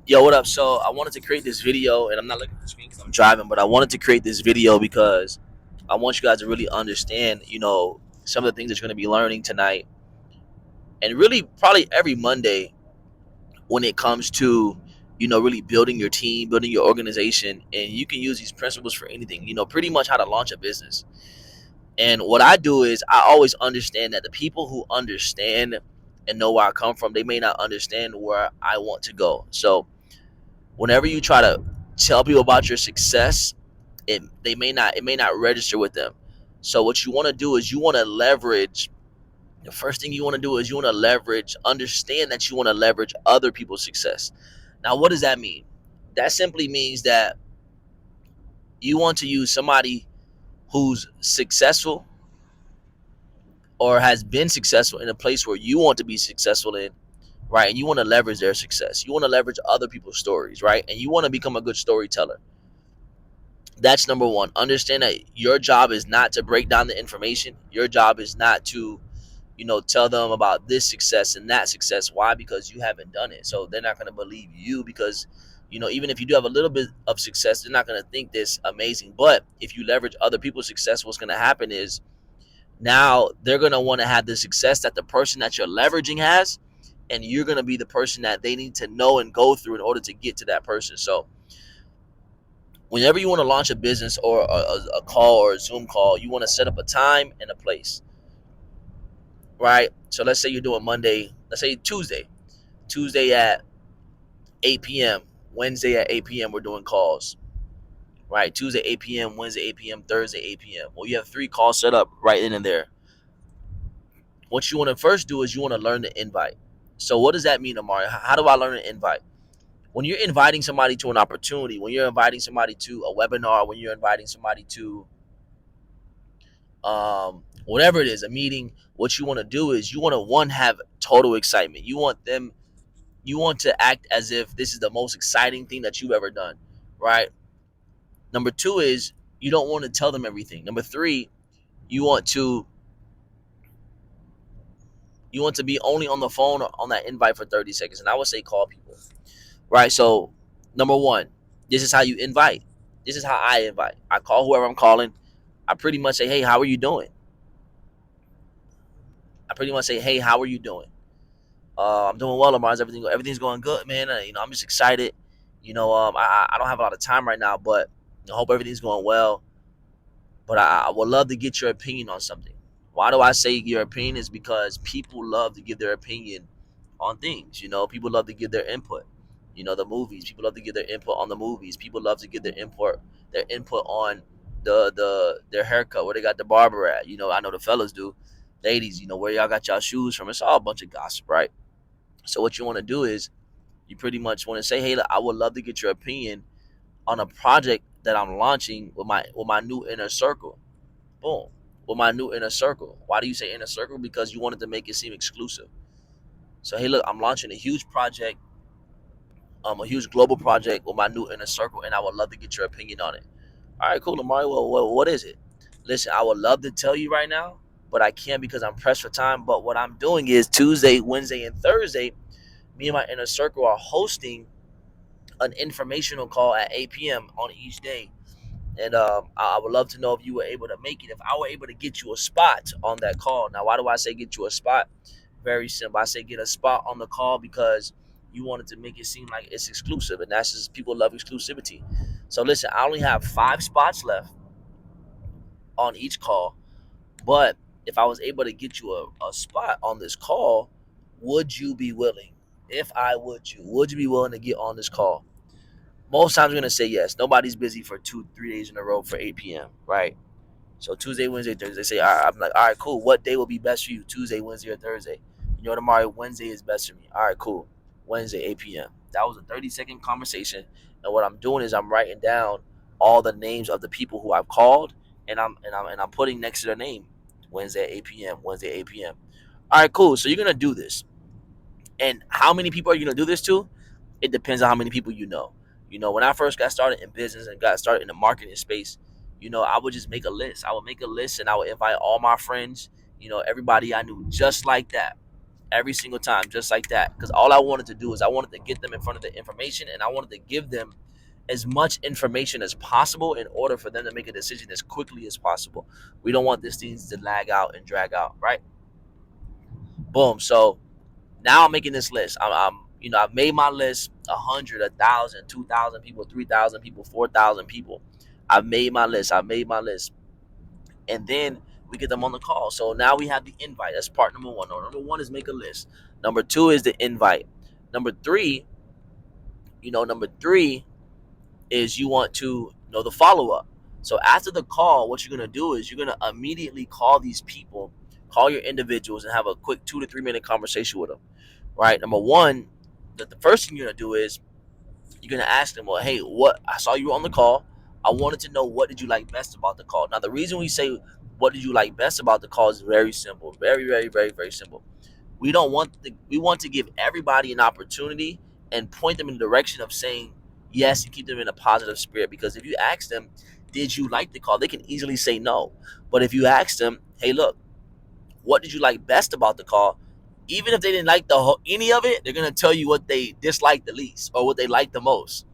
Yo, what up? So I wanted to create this video, and I'm not looking at the screen because I'm driving, but I wanted to create this video because I want you guys to really understand, some of the things that you're going to be learning tonight, and really probably every Monday when it comes to, really building your team, building your organization, and you can use these principles for anything. Pretty much how to launch a business. And what I do is I always understand that the people who understand and know where I come from, they may not understand where I want to go. So whenever you try to tell people about your success, it may not register with them. So what you want to do is you want to leverage. The first thing you want to do is you want to leverage. Understand that you want to leverage other people's success. Now, what does that mean? That simply means that you want to use somebody who's successful or has been successful in a place where you want to be successful in, right? And you want to leverage their success. You want to leverage other people's stories, right? And you want to become a good storyteller. That's number one. Understand that your job is not to break down the information. Your job is not to, tell them about this success and that success. Why? Because you haven't done it. So they're not going to believe you because, even if you do have a little bit of success, they're not going to think this amazing. But if you leverage other people's success, what's going to happen is now they're going to want to have the success that the person that you're leveraging has. And you're going to be the person that they need to know and go through in order to get to that person. So whenever you want to launch a business or a call or a Zoom call, you want to set up a time and a place, right? So let's say you're doing Monday, let's say Tuesday at 8 p.m., Wednesday at 8 p.m., we're doing calls, right? Tuesday, 8 p.m., Wednesday, 8 p.m., Thursday, 8 p.m. Well, you have 3 calls set up right in and there. What you want to first do is you want to learn the invite. So what does that mean, Amari? How do I learn an invite? When you're inviting somebody to an opportunity, when you're inviting somebody to a webinar, when you're inviting somebody to whatever it is, a meeting, what you want to do is you want to have total excitement. You want to act as if this is the most exciting thing that you've ever done, right? Number two is you don't want to tell them everything. Number three, you want to be only on the phone or on that invite for 30 seconds. And I would say call people, right? So number one, this is how you invite. This is how I invite. I call whoever I'm calling. I pretty much say, hey, how are you doing? Hey, how are you doing? I'm doing well, Lamar. Everything's going good, man. I'm just excited. I don't have a lot of time right now, but I hope everything's going well. But I would love to get your opinion on something. Why do I say your opinion? Is because people love to give their opinion on things. People love to give their input. The movies. People love to give their input on the movies. People love to give their input on their haircut, where they got the barber at. I know the fellas do. Ladies, where y'all got y'all shoes from. It's all a bunch of gossip, right? So what you want to do is you pretty much want to say, hey, look, I would love to get your opinion on a project that I'm launching with my new inner circle. Boom. With my new inner circle. Why do you say inner circle? Because you wanted to make it seem exclusive. So hey, look, I'm launching a huge project, a huge global project with my new inner circle, and I would love to get your opinion on it. All right, cool, Amari. Well, what is it? Listen, I would love to tell you right now, but I can't because I'm pressed for time. But what I'm doing is Tuesday, Wednesday, and Thursday, me and my inner circle are hosting an informational call at 8 p.m. on each day. And I would love to know if you were able to make it. If I were able to get you a spot on that call. Now, why do I say get you a spot? Very simple. I say get a spot on the call because you wanted to make it seem like it's exclusive. And that's just people love exclusivity. So listen, I only have 5 spots left on each call. But if I was able to get you a spot on this call, would you be willing? If I would you be willing to get on this call? Most times we're gonna say yes. Nobody's busy for 2-3 days in a row for 8 p.m. Right? So Tuesday, Wednesday, Thursday. Say, all right, I'm like, all right, cool. What day will be best for you? Tuesday, Wednesday, or Thursday? Tomorrow Wednesday is best for me. All right, cool. Wednesday, 8 p.m. That was a 30-second conversation, and what I'm doing is I'm writing down all the names of the people who I've called, and I'm putting next to their name. Wednesday at 8 p.m. Wednesday, 8 p.m. All right, cool. So you're gonna do this, and how many people are you gonna do this to? It depends on how many people you know. When I first got started in business and got started in the marketing space, I would just make a list. I would make a list and I would invite all my friends, everybody I knew just like that. every single time, just like that. Because all I wanted to do is I wanted to get them in front of the information, and I wanted to give them as much information as possible in order for them to make a decision as quickly as possible. We don't want these things to lag out and drag out, right? Boom. So now I'm making this list. I've made my list 100, 1,000, 2,000 people, 3,000 people, 4,000 people. I've made my list. I've made my list. And then we get them on the call. So now we have the invite. That's part number one. No, number one is make a list. Number two is the invite. Number three, number three is you want to know the follow up. So after the call, what you're gonna do is you're gonna immediately call these people, call your individuals, and have a quick 2 to 3 minute conversation with them. Right? Number one, the first thing you're gonna do is you're gonna ask them, well, hey, what I saw you on the call. I wanted to know what did you like best about the call. Now the reason we say what did you like best about the call is very simple, very, very, very, very simple. We want to give everybody an opportunity and point them in the direction of saying yes and keep them in a positive spirit. Because if you ask them, did you like the call? They can easily say no. But if you ask them, hey, look, what did you like best about the call? Even if they didn't like any of it, they're gonna tell you what they disliked the least or what they liked the most.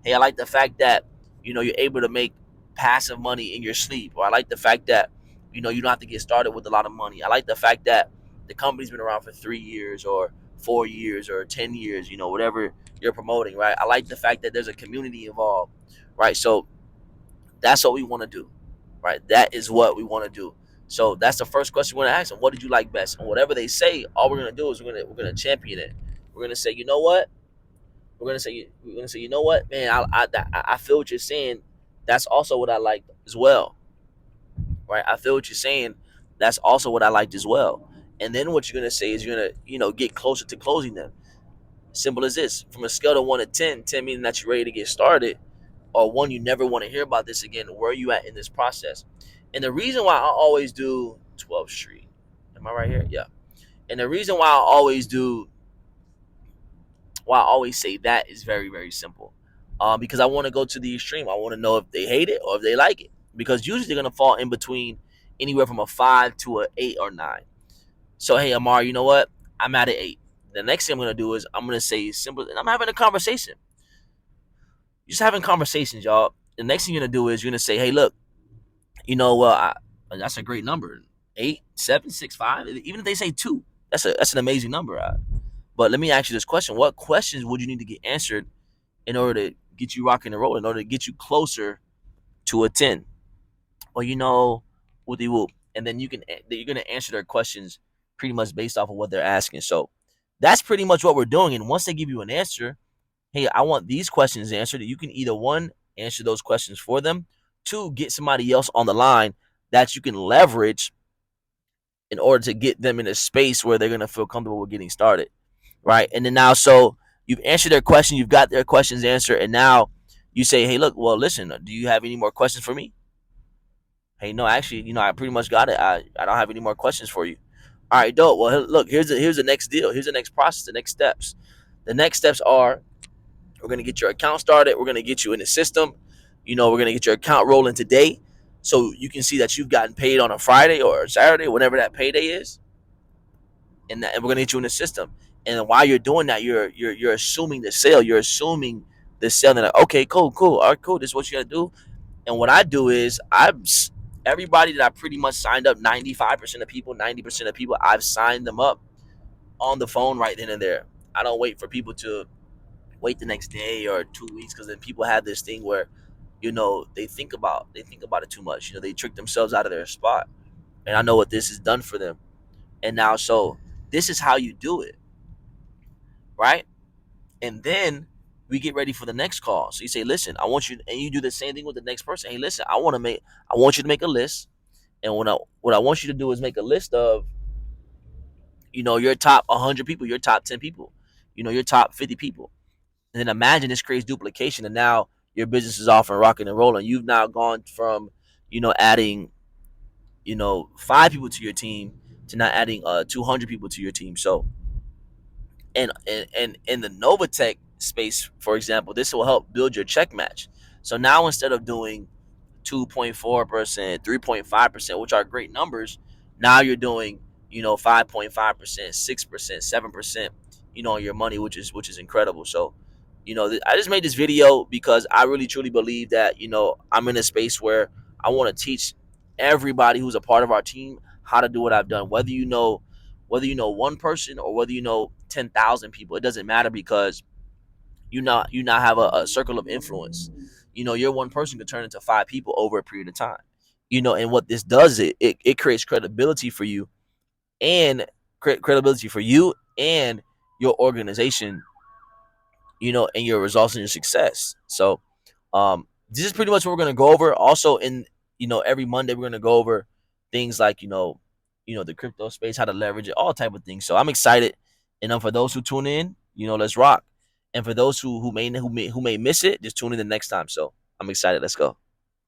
Hey, I like the fact that you're able to make passive money in your sleep, or I like the fact that you don't have to get started with a lot of money. I like the fact that the company's been around for 3 years or 4 years or 10 years, whatever you're promoting, right? I like the fact that there's a community involved, right? So that's what we want to do, right? That is what we want to do. So that's the first question we're gonna ask them. What did you like best? And whatever they say, all we're gonna do is we're gonna champion it. We're gonna say, you know what? We're gonna say, you know what, man? I feel what you're saying. That's also what I liked as well, right? I feel what you're saying. That's also what I liked as well. And then what you're gonna say is you're gonna get closer to closing them. Simple as this. From a scale of 1 to 10, 10 meaning that you're ready to get started, or one you never want to hear about this again. Where are you at in this process? And the reason why I always do 12th Street, am I right here? Yeah. And the reason why I always say that is very, very simple. Because I want to go to the extreme. I want to know if they hate it or if they like it. Because usually they're gonna fall in between anywhere from a 5 to a 8 or 9. So hey, Amar, you know what? I'm at an 8. The next thing I'm gonna do is I'm gonna say simple. And I'm having a conversation. Just having conversations, y'all. The next thing you're gonna do is you're gonna say, hey, look, well, that's a great number. 8, 7, 6, 5. Even if they say 2, that's an amazing number. But let me ask you this question: what questions would you need to get answered in order to get you rocking and rolling, in order to get you closer to a 10? Well, whoopty whoop, and then you're gonna answer their questions pretty much based off of what they're asking. So that's pretty much what we're doing. And once they give you an answer, hey, I want these questions answered. You can either one, answer those questions for them, two, get somebody else on the line that you can leverage in order to get them in a space where they're gonna feel comfortable with getting started, right? And then now, so you've answered their question, you've got their questions answered, and now you say, hey, look, well, listen, do you have any more questions for me? Hey, no, actually, I pretty much got it. I don't have any more questions for you. All right, dope. Well, look, here's the next deal. Here's the next process. The next steps. The next steps are we're gonna get your account started. We're gonna get you in the system. We're gonna get your account rolling today, so you can see that you've gotten paid on a Friday or a Saturday, whenever that payday is, and we're gonna get you in the system. And while you're doing that, you're assuming the sale. You're assuming the sale. And like, okay, cool, cool, all right, cool. This is what you gotta do. And what I do is everybody that I pretty much signed up, 95% of people, 90% of people, I've signed them up on the phone right then and there. I don't wait for people to wait the next day or 2 weeks, because then people have this thing where they think about it too much. They trick themselves out of their spot. And I know what this has done for them. And now, so this is how you do it, right? And then we get ready for the next call. So you say, listen, I want you, and you do the same thing with the next person. Hey, listen, I want you to make a list. And what I want you to do is make a list of your top 100 people, your top 10 people, your top 50 people. And then imagine this creates duplication, and now your business is off and rocking and rolling. You've now gone from adding 5 people to your team to now adding 200 people to your team. So and in the NOVATECH space, for example, this will help build your check match. So now instead of doing 2.4%, 3.5%, which are great numbers, now you're doing 5.5%, 6%, 7%, on your money, which is incredible. So, I just made this video because I really truly believe that I'm in a space where I want to teach everybody who's a part of our team how to do what I've done. Whether you know one person or whether you know 10,000 people, it doesn't matter because you now have a circle of influence. Your one person could turn into five people over a period of time. And what this does, it creates credibility for you and credibility for you and your organization, and your results and your success. So, this is pretty much what we're gonna go over. Also, in every Monday we're gonna go over things like the crypto space, how to leverage it, all type of things. So I'm excited, and for those who tune in, let's rock. And for those who may miss it, just tune in the next time. So I'm excited. Let's go.